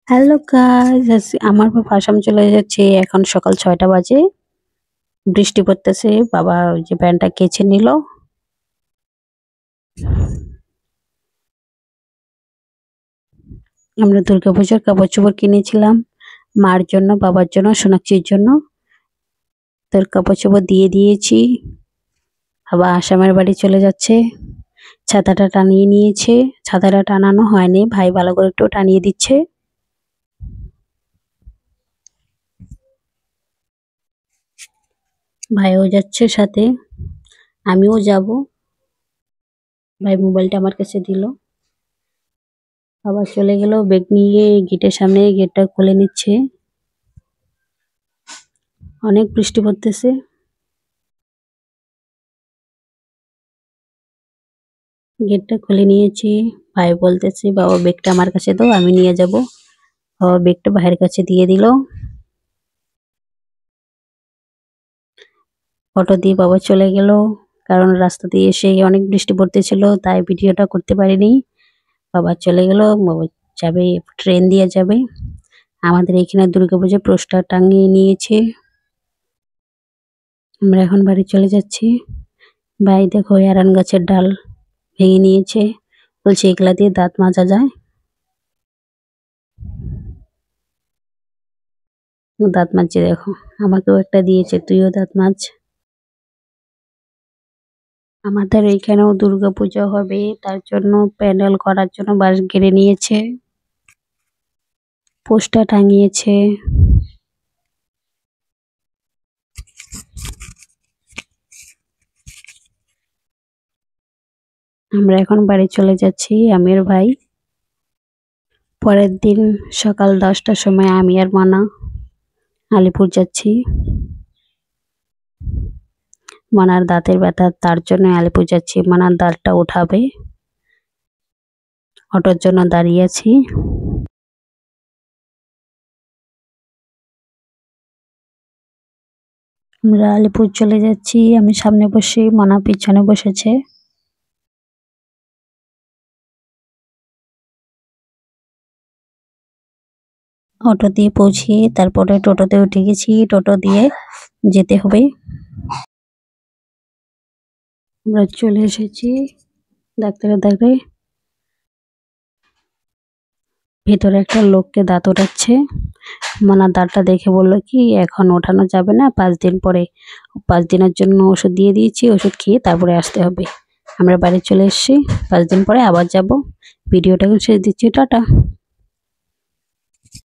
Hello guys, আমার বাবা আসাম চলে যাচ্ছে। এখন সকাল 6টা বাজে। বৃষ্টি পড়তেছে। বাবা ওই যে প্যান্টটা কেচে নিল। আমরা দুর্গাপূজার কাপড় চোপড় কিনেছিলাম মার জন্য, বাবার জন্য, সোনাক্ষীর জন্য। তোর কাপড় চোপড় দিয়ে দিয়েছি। বাবা আসামের বাড়ি চলে যাচ্ছে। ছাতাটা টানিয়ে নিয়েছে। ছাতাটা টানানো হয়নি, ভাই ভালো করে একটু টানিয়ে দিচ্ছে। ভাইও যাচ্ছে সাথে, আমিও যাব। ভাই মোবাইলটা আমার কাছে দিল। আবার চলে গেল ব্যাগ নিয়ে গেটের সামনে, গেটটা খুলে নিচ্ছে। অনেক বৃষ্টি পড়তেছে। গেটটা খুলে নিয়েছি। ভাই বলতেছে বাবা ব্যাগটা আমার কাছে দাও, আমি নিয়ে যাব। বাবা ব্যাগটা ভাইয়ের কাছে দিয়ে দিল। অটো দিয়ে বাবা চলে গেল, কারণ রাস্তা দিয়ে এসে অনেক বৃষ্টি পড়তেছিল, তাই ভিডিওটা করতে পারিনি। বাবা চলে গেল। বাবা যাবে, ট্রেন দিয়ে যাবে। আমাদের এখানে দুর্গাপূজার পোস্টার টাঙিয়ে নিয়েছে। আমরা এখন বাড়ি চলে যাচ্ছি। ভাই দেখো এরান গাছের ডাল ভেঙে নিয়েছে, বলছে এগুলা দিয়ে দাঁত মাজা যায়। দাঁত মাজছে দেখো, আমাকেও একটা দিয়েছে, তুইও দাঁত মাজ। আমাদের এইখানেও দুর্গাপূজা হবে, তার জন্য প্যান্ডেল করার জন্য বাঁশ ঘিরে নিয়েছে, পোস্টার টাঙিয়েছে। আমরা এখন বাড়ি চলে যাচ্ছি, আমি আর ভাই। পরের দিন সকাল 10টার সময় আমি আর মানা আলিপুর যাচ্ছি। মানার দাঁতের ব্যথা, তার জন্য আলিপুর যাচ্ছি। মানার দাঁতটা উঠাবে, অটোর জন্য দাঁড়িয়ে আছি। আমরা আলিপুর চলে যাচ্ছি। আমি সামনে বসে, মানা পিছনে বসেছে। অটো দিয়ে পৌঁছিয়ে তারপরে টোটোতে উঠে গেছি। টোটো দিয়ে যেতে হবে। আমরা চলে এসেছি ডাক্তারের ধারে। ভেতরে একটা লোককে দাঁত ওঠাচ্ছে। মানার দাঁতটা দেখে বললো কি এখন ওঠানো যাবে না, 5 দিন পরে। 5 দিনের জন্য ওষুধ দিয়ে দিয়েছি, ওষুধ খেয়ে তারপরে আসতে হবে। আমরা বাড়ি চলে এসেছি, 5 দিন পরে আবার যাব। ভিডিওটা শেষ দিচ্ছি, টাটা।